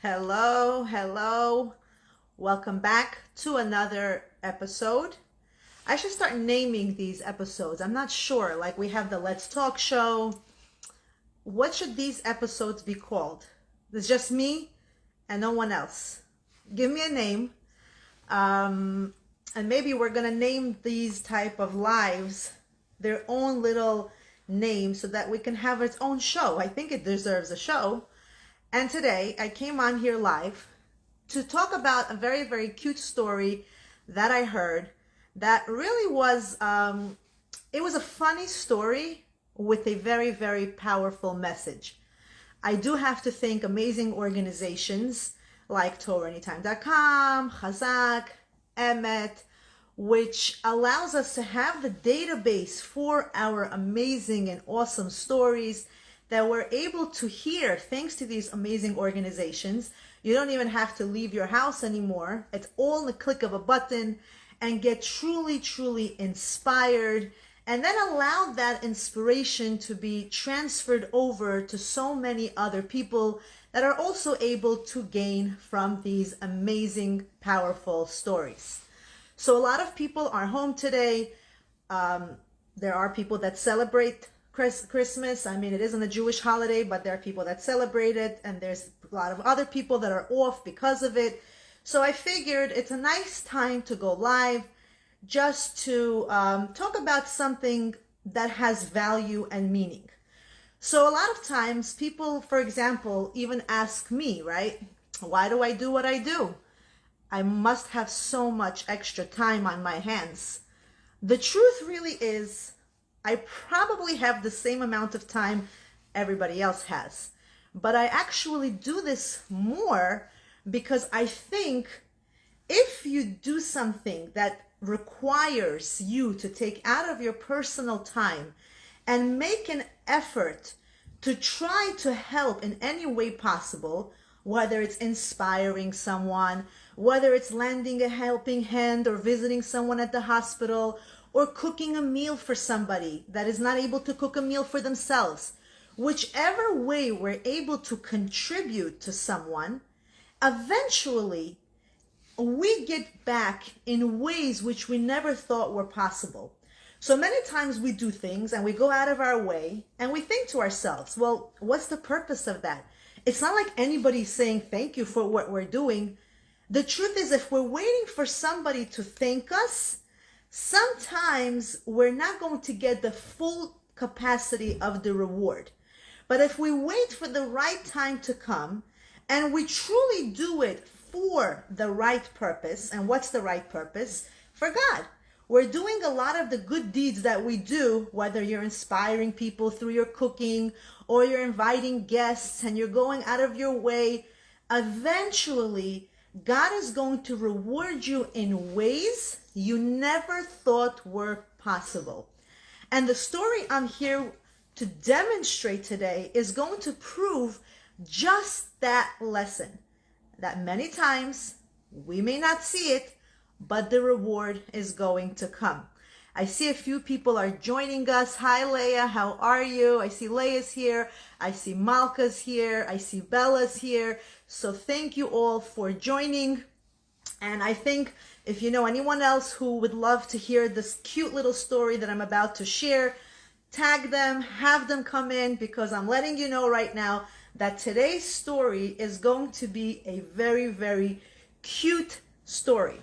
Hello, hello. Welcome back to another episode. I should start naming these episodes. I'm not sure. Like we have the Let's Talk show. What should these episodes be called? It's just me and no one else. Give me a name. And maybe we're going to name these type of lives their own little name so that we can have its own show. I think it deserves a show. And today I came on here live to talk about a very, very cute story that I heard that really was, it was a funny story with a very, very powerful message. I do have to thank amazing organizations like TorahAnytime.com, Chazak, Emet, which allows us to have the database for our amazing and awesome stories that we're able to hear thanks to these amazing organizations. You don't even have to leave your house anymore. It's all in the click of a button, and get truly, truly inspired, and then allow that inspiration to be transferred over to so many other people that are also able to gain from these amazing, powerful stories. So a lot of people are home today. There are people that celebrate Christmas. I mean, it isn't a Jewish holiday, but there are people that celebrate it, and there's a lot of other people that are off because of it. So I figured it's a nice time to go live just to talk about something that has value and meaning. So a lot of times people, for example, even ask me, right? Why do I do what I do? I must have so much extra time on my hands. The truth really is, I probably have the same amount of time everybody else has. But I actually do this more because I think if you do something that requires you to take out of your personal time and make an effort to try to help in any way possible, whether it's inspiring someone, whether it's lending a helping hand or visiting someone at the hospital, or cooking a meal for somebody that is not able to cook a meal for themselves, whichever way we're able to contribute to someone, eventually we get back in ways which we never thought were possible. So many times we do things and we go out of our way and we think to ourselves, well, what's the purpose of that? It's not like anybody's saying thank you for what we're doing. The truth is, if we're waiting for somebody to thank us, sometimes we're not going to get the full capacity of the reward. But if we wait for the right time to come and we truly do it for the right purpose, and what's the right purpose? For God. We're doing a lot of the good deeds that we do, whether you're inspiring people through your cooking or you're inviting guests and you're going out of your way. Eventually, God is going to reward you in ways you never thought were possible. And the story I'm here to demonstrate today is going to prove just that lesson. That many times we may not see it, but the reward is going to come. I see a few people are joining us. Hi, Leah. How are you? I see Leah's here. I see Malka's here. I see Bella's here. So thank you all for joining. And I think if you know anyone else who would love to hear this cute little story that I'm about to share, tag them, have them come in, because I'm letting you know right now that today's story is going to be a very, very cute story.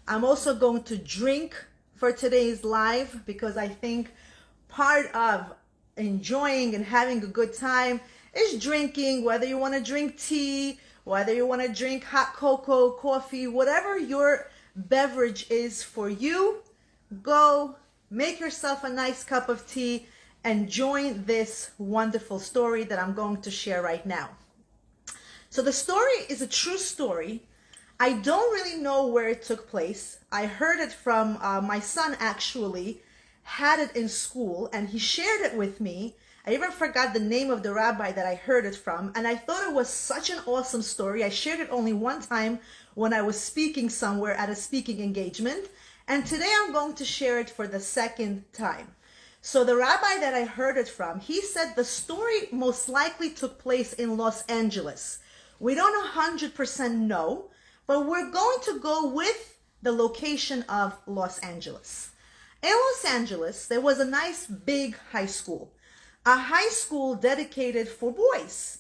I'm also going to drink for today's live because I think part of enjoying and having a good time is drinking, whether you want to drink tea, whether you want to drink hot cocoa, coffee, whatever your beverage is for you, go make yourself a nice cup of tea and join this wonderful story that I'm going to share right now. So the story is a true story. I don't really know where it took place. I heard it from my son, actually had it in school and he shared it with me. I even forgot the name of the rabbi that I heard it from, and I thought it was such an awesome story. I shared it only one time when I was speaking somewhere at a speaking engagement, and today I'm going to share it for the second time. So the rabbi that I heard it from, he said the story most likely took place in Los Angeles. We don't 100% know, but we're going to go with the location of Los Angeles. In Los Angeles, there was a nice big high school, a high school dedicated for boys,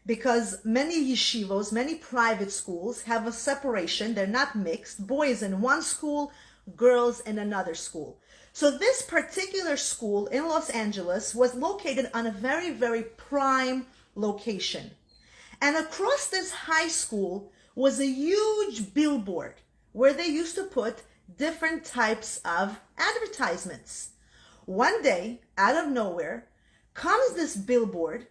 because many yeshivos, many private schools have a separation. They're not mixed. Boys in one school, girls in another school. So this particular school in Los Angeles was located on a very, very prime location. And across this high school was a huge billboard where they used to put different types of advertisements. One day, out of nowhere, comes this billboard,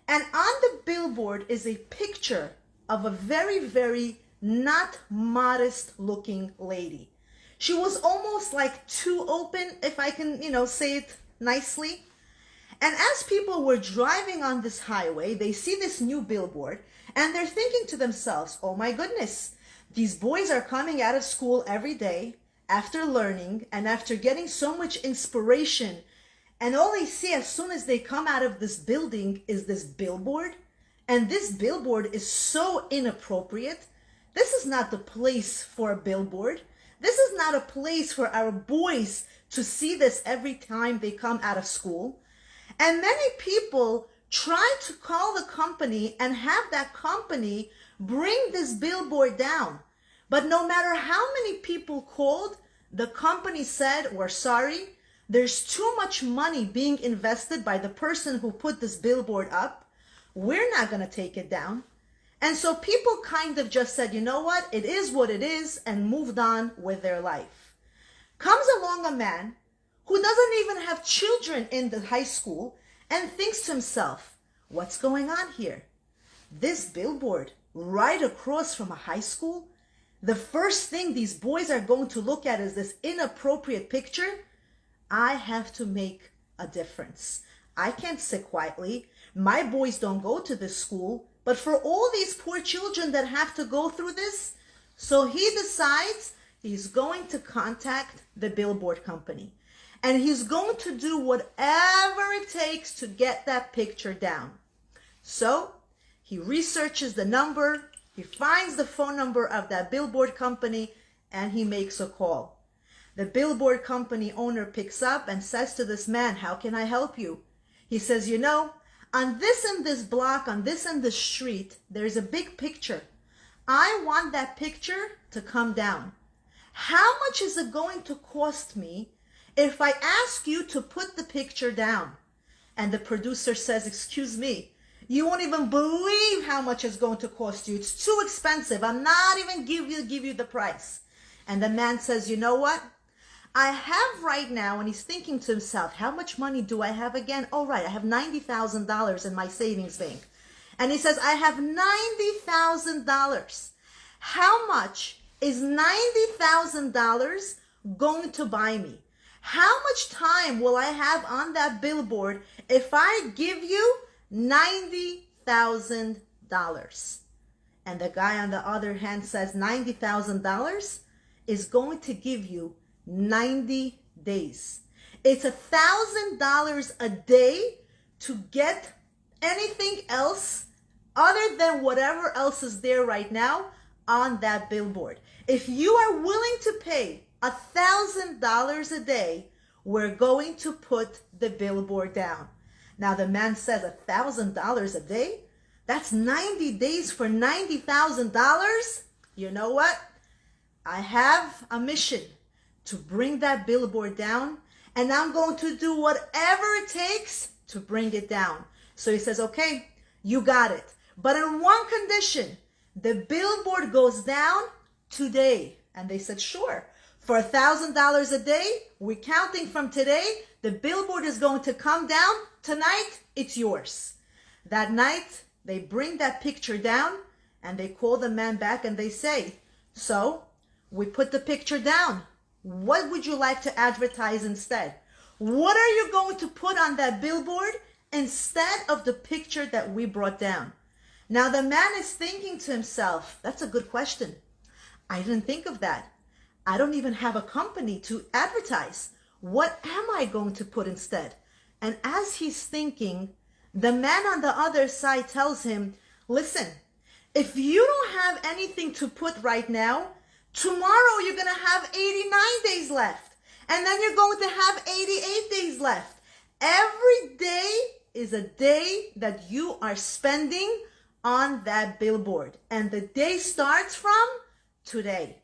and on the billboard is a picture of a very, very not modest looking lady. She was almost like too open, if I can, say it nicely. And as people were driving on this highway, they see this new billboard and they're thinking to themselves, oh my goodness, these boys are coming out of school every day after learning and after getting so much inspiration, and all they see as soon as they come out of this building is this billboard. And this billboard is so inappropriate. This is not the place for a billboard. This is not a place for our boys to see this every time they come out of school. And many people try to call the company and have that company bring this billboard down. But no matter how many people called, the company said, we're sorry, there's too much money being invested by the person who put this billboard up. We're not going to take it down. And so people kind of just said, you know what, it is what it is, and moved on with their life. Comes along a man who doesn't even have children in the high school and thinks to himself, what's going on here? This billboard right across from a high school? The first thing these boys are going to look at is this inappropriate picture. I have to make a difference. I can't sit quietly. My boys don't go to this school, but for all these poor children that have to go through this, so he decides he's going to contact the billboard company. And he's going to do whatever it takes to get that picture down. So he researches the number, he finds the phone number of that billboard company, and he makes a call. The billboard company owner picks up and says to this man, how can I help you? He says, on this and this block, on this and this street, there's a big picture. I want that picture to come down. How much is it going to cost me if I ask you to put the picture down? And the producer says, excuse me, you won't even believe how much it's going to cost you. It's too expensive. I'm not even give you the price. And the man says, you know what? I have right now, and he's thinking to himself, how much money do I have again? Oh, right, I have $90,000 in my savings bank. And he says, I have $90,000. How much is $90,000 going to buy me? How much time will I have on that billboard if I give you $90,000? And the guy on the other hand says, $90,000 is going to give you 90 days. It's $1,000 a day to get anything else other than whatever else is there right now on that billboard. If you are willing to pay $1,000 a day, we're going to put the billboard down. Now the man says, $1,000 a day? That's 90 days for $90,000? You know what? I have a mission to bring that billboard down, and I'm going to do whatever it takes to bring it down. So he says, okay, you got it. But on one condition, the billboard goes down today. And they said, sure. For $1,000 a day, we're counting from today, the billboard is going to come down. Tonight, it's yours. That night, they bring that picture down, and they call the man back and they say, so we put the picture down. What would you like to advertise instead? What are you going to put on that billboard instead of the picture that we brought down? Now the man is thinking to himself, that's a good question. I didn't think of that. I don't even have a company to advertise. What am I going to put instead? And as he's thinking, the man on the other side tells him, listen, If you don't have anything to put right now, tomorrow you're going to have 89 days left. And then you're going to have 88 days left. Every day is a day that you are spending on that billboard. And the day starts from today.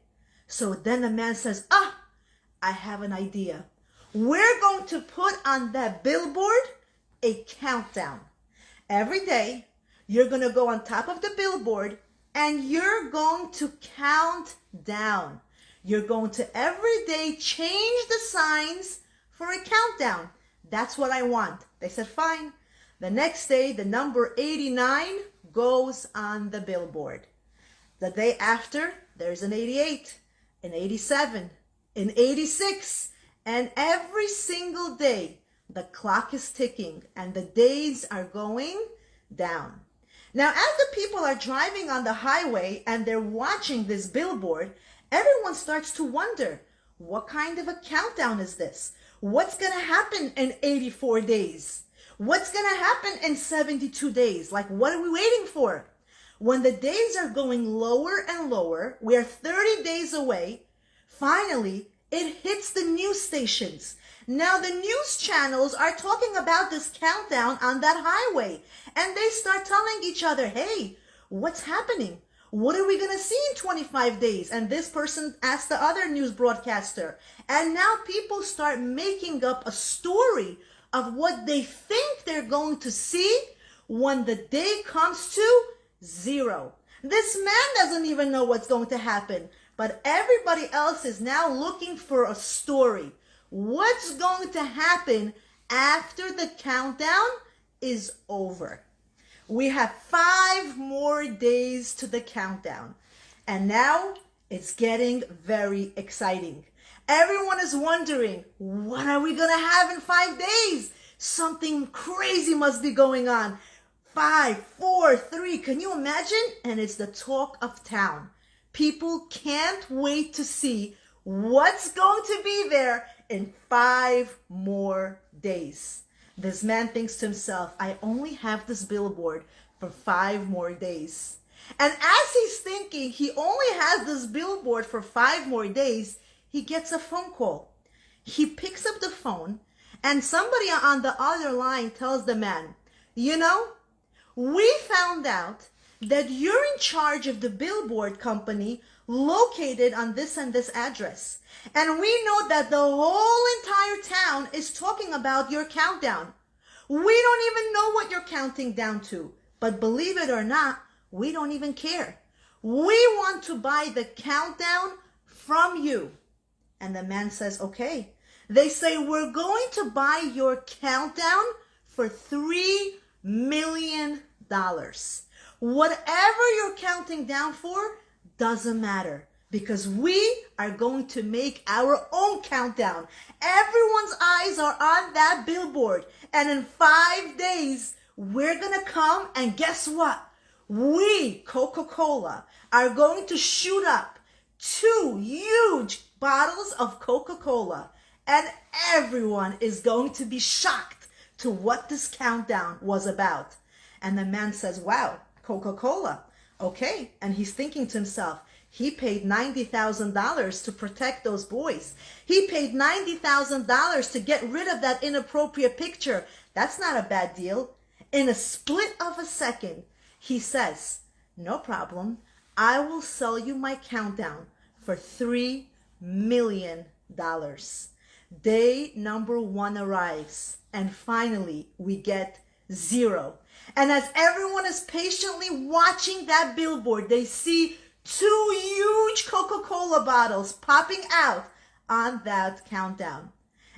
So then the man says, I have an idea. We're going to put on that billboard a countdown. Every day, you're going to go on top of the billboard and you're going to count down. You're going to every day change the signs for a countdown. That's what I want. They said, fine. The next day, the number 89 goes on the billboard. The day after, there's an 88, an 87, an 86, and every single day, the clock is ticking and the days are going down. Now, as the people are driving on the highway and they're watching this billboard, everyone starts to wonder, what kind of a countdown is this? What's going to happen in 84 days? What's going to happen in 72 days? Like, what are we waiting for? When the days are going lower and lower, we are 30 days away. Finally, it hits the news stations. Now the news channels are talking about this countdown on that highway, and they start telling each other, hey, what's happening? What are we going to see in 25 days? And this person asked the other news broadcaster. And now people start making up a story of what they think they're going to see when the day comes to 0. This man doesn't even know what's going to happen, but everybody else is now looking for a story. What's going to happen after the countdown is over? We have 5 more days to the countdown. And now it's getting very exciting. Everyone is wondering, what are we going to have in 5 days? Something crazy must be going on. 5, 4, 3, can you imagine? And it's the talk of town. People can't wait to see what's going to be there in 5 more days. This man thinks to himself, I only have this billboard for 5 more days. And as he's thinking he only has this billboard for 5 more days, he gets a phone call. He picks up the phone and somebody on the other line tells the man, you know, we found out that you're in charge of the billboard company located on this and this address. And we know that the whole entire town is talking about your countdown. We don't even know what you're counting down to. But believe it or not, we don't even care. We want to buy the countdown from you. And the man says, okay. They say, we're going to buy your countdown for $3 million. Whatever you're counting down for doesn't matter, because we are going to make our own countdown. Everyone's eyes are on that billboard, and in 5 days we're gonna come, and guess what? We, Coca-Cola, are going to shoot up 2 huge bottles of Coca-Cola, and everyone is going to be shocked to what this countdown was about. And the man says, wow, Coca-Cola. Okay. And he's thinking to himself, he paid $90,000 to protect those boys. He paid $90,000 to get rid of that inappropriate picture. That's not a bad deal. In a split of a second, he says, no problem. I will sell you my countdown for $3 million. Day number 1 arrives, and finally we get 0. And as everyone is patiently watching that billboard, they see 2 huge Coca-Cola bottles popping out on that countdown.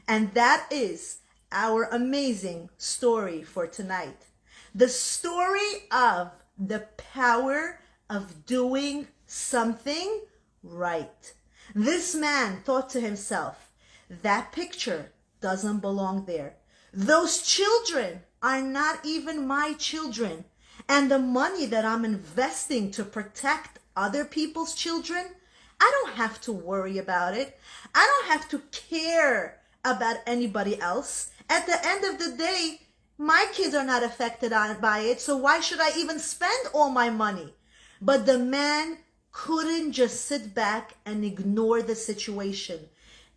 And that is our amazing story for tonight. The story of the power of doing something right. This man thought to himself, that picture doesn't belong there. Those children are not even my children. And the money that I'm investing to protect other people's children, I don't have to worry about it. I don't have to care about anybody else. At the end of the day, my kids are not affected by it, so why should I even spend all my money? But the man couldn't just sit back and ignore the situation.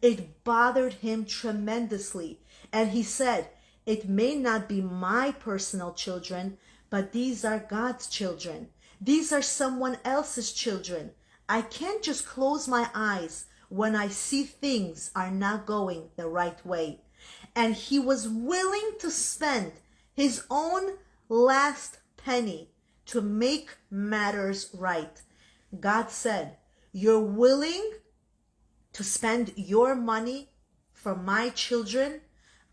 It bothered him tremendously. And he said, it may not be my personal children, but these are God's children. These are someone else's children. I can't just close my eyes when I see things are not going the right way. And he was willing to spend his own last penny to make matters right. God said, you're willing to spend your money for my children?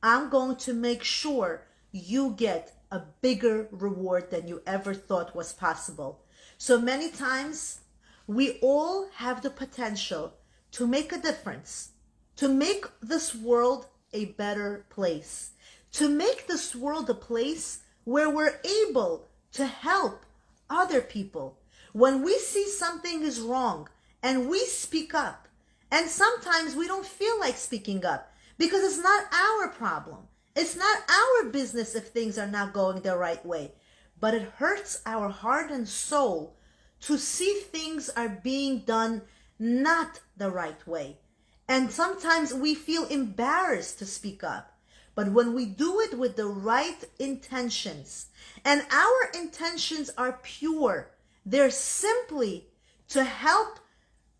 I'm going to make sure you get a bigger reward than you ever thought was possible. So many times, we all have the potential to make a difference, to make this world a better place, to make this world a place where we're able to help other people. When we see something is wrong and we speak up, and sometimes we don't feel like speaking up because it's not our problem. It's not our business if things are not going the right way. But it hurts our heart and soul to see things are being done not the right way. And sometimes we feel embarrassed to speak up. But when we do it with the right intentions, and our intentions are pure, they're simply to help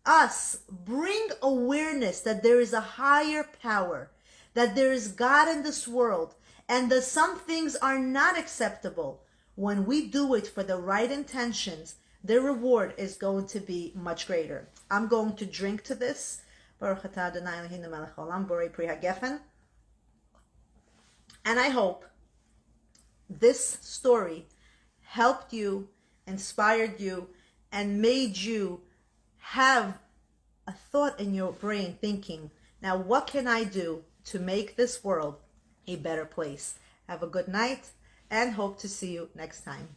us bring awareness that there is a higher power, that there is God in this world, and that some things are not acceptable. When we do it for the right intentions, the reward is going to be much greater. I'm going to drink to this. Baruch atah Adonai Eloheinu melech haolam, borei pri hagefen. And I hope this story helped you, inspired you, and made you have a thought in your brain thinking, now what can I do to make this world a better place? Have a good night and hope to see you next time.